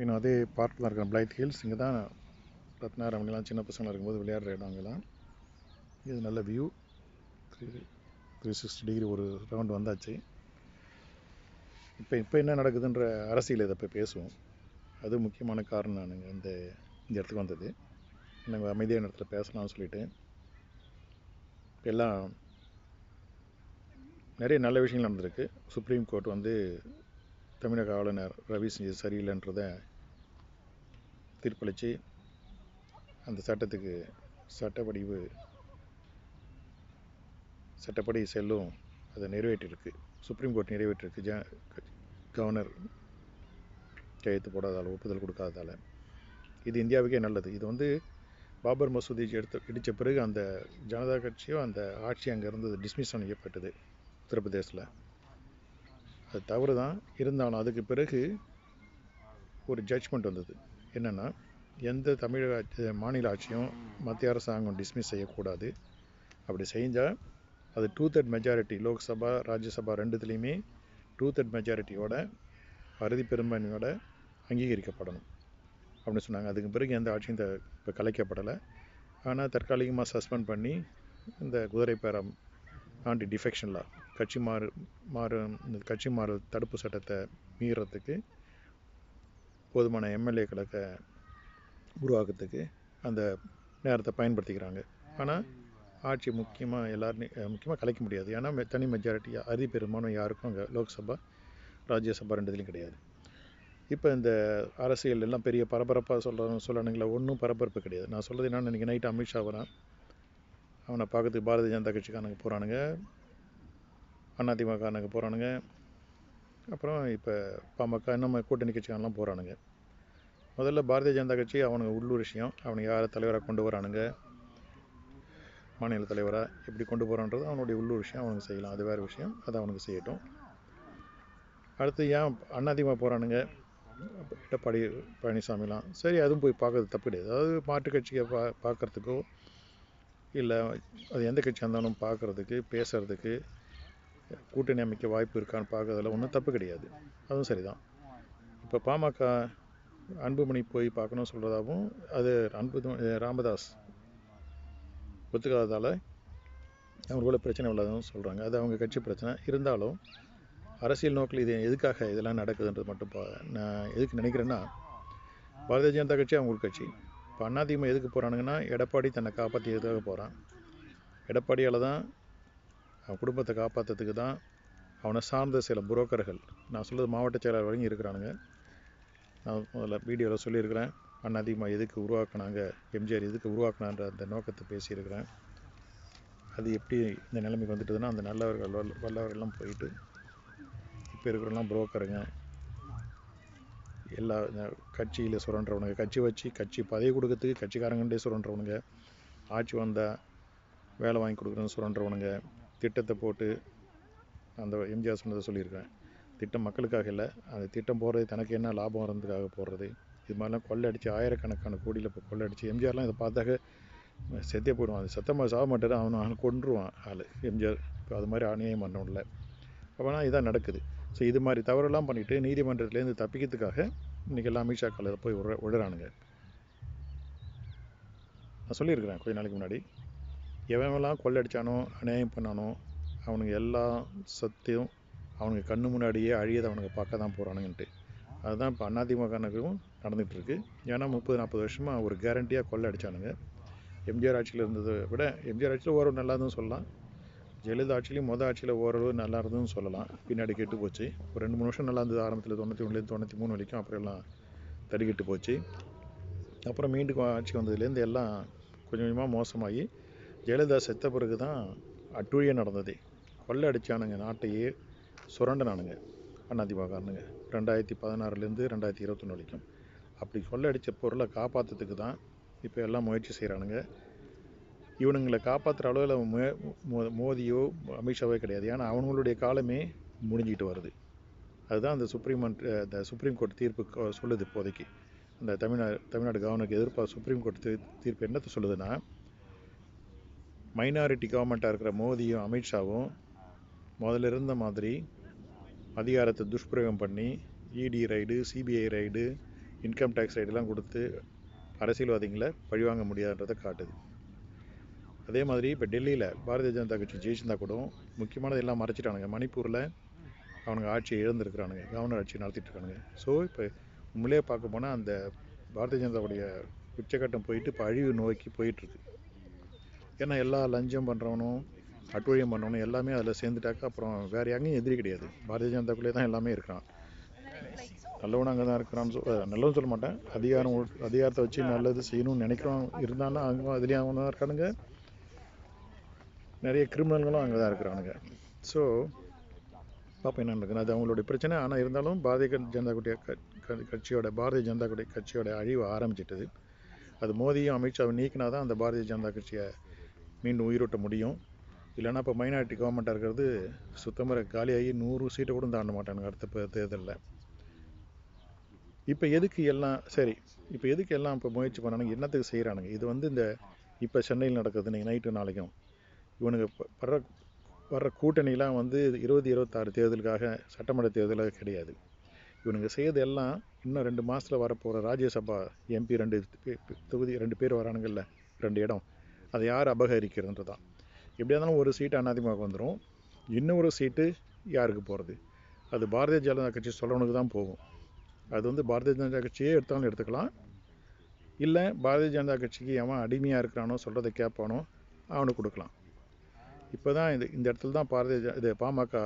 இன்னும் அதே பார்க் தான் இருக்கிற பிளைட் ஹில்ஸ். இங்கே தான் ரத்னாரமணிலாம் சின்ன பசங்களாக இருக்கும்போது விளையாடுற இடம் அங்கெல்லாம். இது நல்ல வியூ. 360 ஒரு ரவுண்டு வந்தாச்சு. இப்போ என்ன நடக்குதுன்ற அரசியல் இதை இப்போ பேசுவோம். அது முக்கியமான காரணம். நானுங்க இந்த இடத்துக்கு வந்தது நாங்கள் அமைதியான இடத்துல பேசலாம்னு சொல்லிட்டு எல்லாம் நிறைய நல்ல விஷயங்கள் நடந்திருக்கு. சுப்ரீம் கோர்ட் வந்து தமிழக ஆளுநர் ரவி செஞ்சது சரியில்லைன்றதை தீர்ப்பளித்து அந்த சட்டத்துக்கு சட்டப்படி செல்லும் அதை நிறைவேற்றிருக்கு. சுப்ரீம் கோர்ட் நிறைவேற்றிருக்கு. கவர்னர் கையெழுத்து போடாதால், ஒப்புதல் கொடுக்காததால். இது இந்தியாவுக்கே நல்லது. இது வந்து பாபர் மசூதி இடித்த பிறகு அந்த ஜனதா கட்சியோ அந்த ஆட்சி அங்கே இருந்தது டிஸ்மிஸ் செய்யப்பட்டது உத்தரப்பிரதேசில். அது தவறு தான். இருந்தாலும் அதுக்கு பிறகு ஒரு ஜட்ஜ்மெண்ட் வந்தது. என்னென்னா, எந்த தமிழக மாநில ஆட்சியும் மத்திய அரசாங்கம் டிஸ்மிஸ் செய்யக்கூடாது. அப்படி செஞ்சால் அது 2/3 மெஜாரிட்டி, லோக்சபா ராஜ்யசபா ரெண்டுத்துலேயுமே 2/3 மெஜாரிட்டியோட அறுதி பெரும்பான்மையோட அங்கீகரிக்கப்படணும் அப்படின்னு சொன்னாங்க. அதுக்கு பிறகு எந்த ஆட்சியும் இப்போ கலைக்கப்படலை. ஆனால் தற்காலிகமாக சஸ்பெண்ட் பண்ணி இந்த குதிரை பேரம் ஆண்டி டிஃபெக்ஷன் லா, கட்சி மாறல் தடுப்பு சட்டத்தை மீறத்துக்கு போதுமான எம்எல்ஏக்களை உருவாக்குறதுக்கு அந்த நேரத்தை பயன்படுத்திக்கிறாங்க. ஆனால் ஆட்சி முக்கியமாக கலைக்க முடியாது. ஏன்னா தனி மெஜாரிட்டி அறுதி பெரும்பான்மை யாருக்கும் அங்கே லோக்சபா ராஜ்யசபா ரெண்டுலேயும் கிடையாது. இப்போ இந்த அரசியல் எல்லாம் பெரிய பரபரப்பாக சொல்லணுங்களா? ஒன்றும் பரபரப்பு கிடையாது. நான் சொல்கிறது என்னன்னு, இன்றைக்கி நைட்டு அமித்ஷா வரான். அவனை பார்க்கறதுக்கு பாரதிய ஜனதா கட்சிக்காரனுங்க போகிறானுங்க, அதிமுககாரனுங்க போகிறானுங்க, அப்புறம் இப்போ பாமக இன்னும் கூட்டணி கட்சிக்காரெலாம் போகிறானுங்க. முதல்ல பாரதிய ஜனதா கட்சி அவனுங்க உள்ளூர் விஷயம். அவனுக்கு யாரை தலைவராக கொண்டு வரானுங்க, மாநில தலைவராக எப்படி கொண்டு போகிறான்றது அவனுடைய உள்ளூர் விஷயம். அவனுக்கு செய்யலாம், அது வேறு விஷயம். அதை அவனுக்கு செய்யட்டும். அடுத்து ஏன் அதிமுக போகிறானுங்க, எடப்பாடி பழனிசாமிலாம், சரி அதுவும் போய் பார்க்கறது தப்பு கிடையாது. அதாவது மாற்றுக் கட்சியை பார்க்குறதுக்கோ இல்லை அது எந்த கட்சியாக இருந்தாலும் பார்க்குறதுக்கு, பேசுகிறதுக்கு, கூட்டணி அமைக்க வாய்ப்பு இருக்கான்னு பார்க்கறதுல ஒன்றும் தப்பு கிடையாது. அதுவும் சரிதான். இப்போ பாமக அன்புமணி போய் பார்க்கணும்னு சொல்கிறதாகவும் அது ராமதாஸ் ஒத்துக்காததால் அவங்களோட பிரச்சனை உள்ளதுன்னு சொல்கிறாங்க. அது அவங்க கட்சி பிரச்சனை. இருந்தாலும் அரசியல் நோக்கில் இது எதுக்காக இதெல்லாம் நடக்குதுன்றது மட்டும் நான் எதுக்கு நினைக்கிறேன்னா, பாரதிய ஜனதா கட்சி அவங்களுக்கு கட்சி. இப்போ அதிமுக எதுக்கு போகிறானுங்கன்னா, எடப்பாடி தன்னை காப்பாற்றியதுக்காக போகிறான். எடப்பாடியால் தான் அவன் குடும்பத்தை காப்பாற்றுறதுக்கு தான் அவனை சார்ந்த சில புரோக்கர்கள், நான் சொல்கிறது மாவட்ட செயலாளர் வரைக்கும் இருக்கிறானுங்க. நான் முதல்ல வீடியோவில் சொல்லியிருக்கிறேன். அதிமுக எதுக்கு உருவாக்குனாங்க, எம்ஜிஆர் எதுக்கு உருவாக்குனான்ற அந்த நோக்கத்தை பேசியிருக்கிறேன். அது எப்படி இந்த நிலைமைக்கு வந்துட்டுதுன்னா, அந்த நல்லவர்கள் வல்லவர்கள்லாம் போயிட்டு இப்போ இருக்கிறவங்களாம் புரோக்கருங்க, எல்லா கட்சியில் சுரண்டுறவனுங்க, கட்சி வச்சு கட்சி பதவி கொடுக்கறதுக்கு கட்சிக்காரங்கண்டே சுரண்டுறவனுங்க, ஆட்சி வந்தால் வேலை வாங்கி கொடுக்குறேன்னு சுரண்டுறவனுங்க, திட்டத்தை போட்டு அந்த எம்ஜிஆர் சொன்னதை சொல்லியிருக்கேன். திட்டம் மக்களுக்காக இல்லை, அந்த திட்டம் போடுறது தனக்கு என்ன லாபம் வரதுக்காக போடுறது. இது மாதிரிலாம் கொள்ளடிச்சு ஆயிரக்கணக்கான கோடியில் இப்போ கொள்ளடிச்சு எம்ஜிஆர்லாம் இதை பார்த்தாக்க செத்தே போயிடுவான். அது சத்தமாக சாக மாட்டார், அவனை கொன்றுவான் ஆள் எம்ஜிஆர். இப்போ அது மாதிரி அநியாயம் பண்ணல. அப்போனா இதான் நடக்குது. ஸோ இது மாதிரி தவறெல்லாம் பண்ணிவிட்டு நீதிமன்றத்துலேருந்து தப்பிக்கிறதுக்காக இன்றைக்கி எல்லாம் அமித்ஷா காலையில் போய் விடுறானுங்க. நான் சொல்லியிருக்கிறேன் கொஞ்ச நாளைக்கு முன்னாடி, எவன்லாம் கொள்ளடிச்சானோ அநியாயம் பண்ணானோ அவனுங்க எல்லா சத்தையும் அவனுக்கு கண்ணு முன்னாடியே அழியதை அவனுக்கு பார்க்க தான் போகிறானுங்கன்ட்டு. அதுதான் இப்போ அதிமுகனுக்கும் நடந்துகிட்ருக்கு. ஏன்னா 30-40 வருஷமாக ஒரு கேரண்டியாக கொள்ளை அடித்தானுங்க. எம்ஜிஆர் ஆட்சியில் இருந்ததை விட எம்ஜிஆர் ஆட்சியில் ஓரளவு நல்லா இருந்துன்னு சொல்லலாம். ஜெயலலிதா ஆட்சியிலையும் ஆட்சியில் ஓரளவு நல்லா இருந்ததுன்னு சொல்லலாம். பின்னாடி கெட்டு போச்சு. ஒரு 2-3 வருஷம் நல்லா இருந்தது, ஆரம்பத்தில் 91லேருந்து 93 வரைக்கும். அப்புறம் எல்லாம் தடிக்கெட்டு போச்சு. அப்புறம் மீண்டும் ஆட்சி வந்ததுலேருந்து எல்லாம் கொஞ்சம் கொஞ்சமாக மோசமாகி ஜெயலலிதா செத்த பிறகு தான் அட்டூழியம் நடந்தது. கொள்ளை அடித்தானுங்க, நாட்டையே சுரண்டனானுங்க அதிமுககாரனுங்க 2016லேருந்து 2021 வரைக்கும். அப்படி கொள்ளடித்த பொருளை காப்பாற்றுறதுக்கு தான் இப்போ எல்லாம் முயற்சி செய்கிறானுங்க. இவனுங்களை காப்பாற்றுற அளவில் மோதியோ அமித்ஷாவோ கிடையாது. ஏன்னா அவங்களுடைய காலமே முடிஞ்சிக்கிட்டு வருது. அதுதான் அந்த சுப்ரீம் கோர்ட் தீர்ப்பு சொல்லுது. இப்போதைக்கு அந்த தமிழ்நாடு கவர்னருக்கு எதிர்ப்பாக சுப்ரீம் கோர்ட் தீர்ப்பு என்னத்தை சொல்லுதுன்னா, மைனாரிட்டி கவர்மெண்ட்டாக இருக்கிற மோதியும் அமித்ஷாவும் முதல்ல இருந்த மாதிரி அதிகாரத்தை துஷ்பிரயோகம் பண்ணி ED raid, CBI raid, income tax ரைடெல்லாம் கொடுத்து அரசியல்வாதிகளை பழிவாங்க முடியாதுன்றதை காட்டுது. அதே மாதிரி இப்போ டெல்லியில் பாரதிய ஜனதா கட்சி ஜெயிச்சிருந்தா கூட முக்கியமானது எல்லாம் மறைச்சிட்டானுங்க. மணிப்பூரில் அவனுங்க ஆட்சியை இழந்திருக்கிறானுங்க, கவர்னர் ஆட்சி நடத்திட்டு இருக்கானுங்க. ஸோ இப்போ உண்மையிலே பார்க்க போனால் அந்த பாரதிய ஜனதாவுடைய உச்சக்கட்டம் போயிட்டு இப்போ அழிவு நோக்கி போயிட்டுருக்கு. ஏன்னா எல்லா லஞ்சம் பண்ணுறவனும் அட்டுழியம் பண்ணவனும் எல்லாமே அதில் சேர்ந்துட்டாக்கா அப்புறம் வேறு எங்கேயும் எதிரி கிடையாது. பாரதிய ஜனதாக்குள்ளே தான் எல்லாமே இருக்கிறான். நல்லவனும் அங்கே தான் இருக்கிறான்னு நல்லவன் சொல்ல மாட்டேன். அதிகாரத்தை வச்சு நல்லது செய்யணும்னு நினைக்கிறோம் இருந்தாலும் அங்கே அதுலேயும் அவங்க தான் இருக்கானுங்க. நிறைய கிரிமினல்களும் அங்கே தான் இருக்கிறானுங்க. ஸோ பார்ப்போம் என்ன நடக்குது. அது அவங்களுடைய பிரச்சனை. ஆனால் இருந்தாலும் பாரதிய ஜனதா கட்சியோட அழிவு ஆரம்பிச்சிட்டது. அது மோடியும் அமித்ஷாவை நீக்கினா தான் அந்த பாரதிய ஜனதா கட்சியை மீண்டும் உயிரோட்ட முடியும். இல்லைன்னா இப்போ மைனாரிட்டி கவர்மெண்ட்டாக இருக்கிறது சுத்தமாக காலியாகி 100 சீட்டை கூட தாண்ட மாட்டானுங்க அடுத்த தேர்தலில். இப்போ எதுக்கு எல்லாம் இப்போ முயற்சி பண்ணானுங்க, என்னத்துக்கு செய்கிறானுங்க? இது வந்து இந்த இப்போ சென்னையில் நடக்குது இன்றைக்கி நைட்டு நாளைக்கும் இவனுக்கு வர்ற கூட்டணிலாம் வந்து 2026 தேர்தலுக்காக, சட்டமன்ற தேர்தலாக கிடையாது. இவனுங்க செய்யறது எல்லாம் இன்னும் 2 மாதத்தில் வரப்போகிற ராஜ்யசபா எம்பி 2 பேர் வரானுங்கள்ல, 2 இடம், அதை யார் அபகரிக்கிறதுன்றது தான். எப்படியா இருந்தாலும் ஒரு சீட்டு அதிமுக வந்துடும். இன்னொரு சீட்டு யாருக்கு போகிறது? அது பாரதிய ஜனதா கட்சி சொல்லவனுக்கு தான் போகும். அது வந்து பாரதிய ஜனதா கட்சியே எடுத்தாலும் எடுத்துக்கலாம். இல்லை பாரதிய ஜனதா கட்சிக்கு எவன் அடிமையாக இருக்கிறானோ, சொல்கிறத கேட்பானோ அவனுக்கு கொடுக்கலாம். இப்போ தான் இந்த இடத்துல தான் பாமக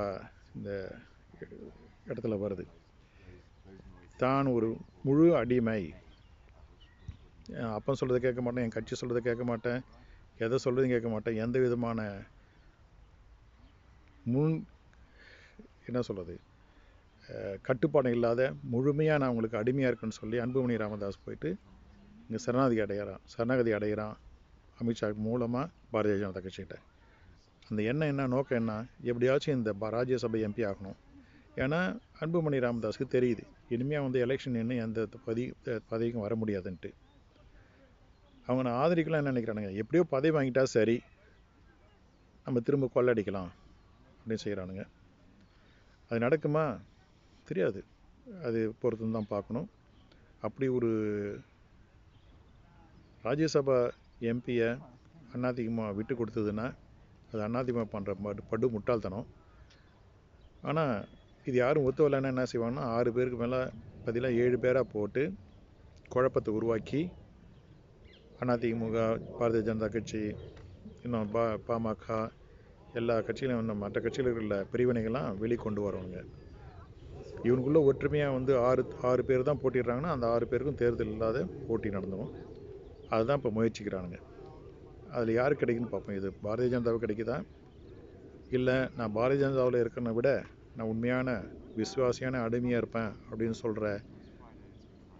இந்த இடத்துல வருது. தான் ஒரு முழு அடிமை, அப்பன் சொல்கிறத கேட்க மாட்டேன், என் கட்சி சொல்கிறத கேட்க மாட்டேன், எதை சொல்கிறதையும் கேட்க மாட்டேன், எந்த விதமான கட்டுப்பாடு இல்லாத முழுமையாக நான் உங்களுக்கு அடிமையாக இருக்குன்னு சொல்லி அன்புமணி ராமதாஸ் போயிட்டு இங்கே சரணாகதி அடைகிறான் அமித்ஷா மூலமாக பாரதிய ஜனதா கட்சிகிட்ட. அந்த என்ன நோக்கம் என்ன? எப்படியாச்சும் இந்த ராஜ்யசபை எம்பி ஆகணும். ஏன்னா அன்புமணி ராமதாஸுக்கு தெரியுது இனிமேல் வந்து எலெக்ஷன் இன்னும் எந்த பதவிக்கும் வர முடியாதுன்ட்டு. அவங்க நான் ஆதரிக்கலாம் என்ன நினைக்கிறானுங்க, எப்படியோ பதவி வாங்கிட்டா சரி, நம்ம திரும்ப கொள்ளடிக்கலாம் அப்படின்னு செய்கிறானுங்க. அது நடக்குமா தெரியாது, அது பொறுத்து தான் பார்க்கணும். அப்படி ஒரு ராஜ்யசபா எம்பியை அதிமுக விட்டு கொடுத்ததுன்னா அது அதிமுக பண்ணுற படு முட்டாள்தனம். ஆனால் இது யாரும் ஒத்துவலைன்னா என்ன செய்வாங்கன்னா 6 பேருக்கு மேலே பதிலாக 7 பேராக போட்டு குழப்பத்தை உருவாக்கி அதிமுக, பாரதிய ஜனதா கட்சி, இன்னும் பாமக எல்லா கட்சியிலும் இன்னும் மற்ற கட்சியில் இருக்கிற பிரிவினைகள்லாம் வெளிக்கொண்டு வருவாங்க. இவனுக்குள்ளே ஒற்றுமையாக வந்து 6 பேர் தான் போட்டிடுறாங்கன்னா அந்த 6 பேருக்கும் தேர்தல் இல்லாத போட்டி நடந்துடும். அதுதான் இப்போ முயற்சிக்கிறானுங்க. அதில் யாருக்கு கிடைக்குன்னு பார்ப்போம். இது பாரதிய ஜனதாவுக்கு கிடைக்குதா, இல்லை நான் பாரதிய ஜனதாவில் இருக்கிறத விட நான் உண்மையான விசுவாசியான அடிமையாக இருப்பேன் அப்படின்னு சொல்கிற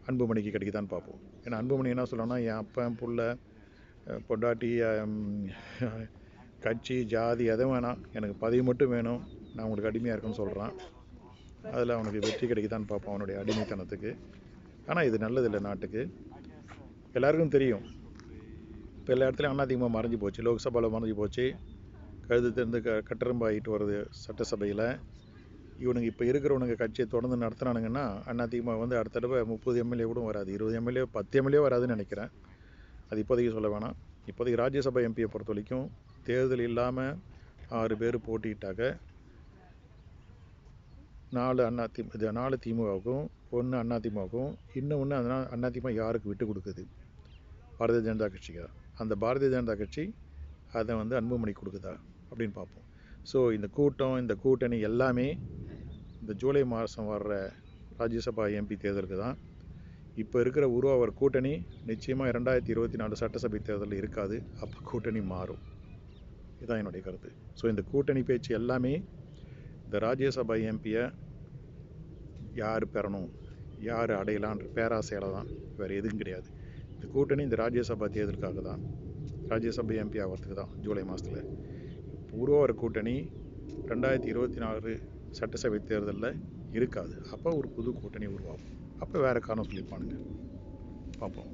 அன்புமணிக்கு கிடைக்குதான்னு பார்ப்போம். ஏன்னா அன்புமணி என்ன சொல்லணும்னா, என் அப்பன் புள்ள பொண்டாட்டி கட்சி ஜாதி எதுவும் வேணாம், எனக்கு பதவி மட்டும் வேணும், நான் உங்களுக்கு அடிமையாக இருக்குன்னு சொல்கிறான். அதில் அவனுக்கு வெற்றி கிடைக்குதான்னு பார்ப்போம் அவனுடைய அடிமைத்தனத்துக்கு. ஆனால் இது நல்லதில்லை நாட்டுக்கு. எல்லாருக்கும் தெரியும் இப்போ எல்லா இடத்துலையும் அதிமுக மறைஞ்சு போச்சு. லோக்சபாவில் மறைஞ்சு போச்சு, கழுது திறந்து கட்டரம்பாகிட்டு வருது சட்டசபையில். இவனுங்க இப்போ இருக்கிறவனுங்க கட்சியை தொடர்ந்து நடத்துனானுங்கன்னா அதிமுக வந்து அடுத்த தடவை 30 எம்எல்ஏ கூட வராது, 20 எம்எல்ஏ 10 எம்எல்ஏ வராதுன்னு நினைக்கிறேன். அது இப்போதைக்கு சொல்ல வேணாம். இப்போதைக்கு ராஜ்யசபா எம்பியை பொறுத்த வரைக்கும் தேர்தல் இல்லாமல் 6 பேர் போட்டிக்கிட்டாக்க 4 திமுகவுக்கும் 1 அதிமுகவுக்கும், இன்னும் அதிமுக யாருக்கு விட்டு கொடுக்குது? பாரதிய ஜனதா கட்சிக்கு. அந்த பாரதிய ஜனதா கட்சி அதை வந்து அன்புமணி கொடுக்குதா அப்படின்னு பார்ப்போம். ஸோ இந்த கூட்டணி எல்லாமே இந்த ஜூலை மாதம் வர்ற ராஜ்யசபா எம்பி தேர்தலுக்கு தான். இப்போ இருக்கிற உருவாகிற கூட்டணி நிச்சயமாக 2024 சட்டசபை தேர்தலில் இருக்காது. அப்போ கூட்டணி மாறும். இதுதான் என்னுடைய கருத்து. ஸோ இந்த கூட்டணி பேச்சு எல்லாமே இந்த ராஜ்யசபா எம்பியை யார் பெறணும், யார் அடையலான்ற பேராசையில் தான், வேறு எதுவும் கிடையாது. இந்த கூட்டணி இந்த ராஜ்யசபா தேர்தலுக்காக தான், ராஜ்யசபா எம்பி ஆகிறதுக்கு தான். ஜூலை மாதத்தில் உருவாகிற கூட்டணி 2024 சட்டசபை தேர்தலில் இருக்காது. அப்போ ஒரு புது கூட்டணி உருவாகும். அப்போ வேறு காரணம் சொல்லியிருப்பானுங்க. பார்ப்போம்.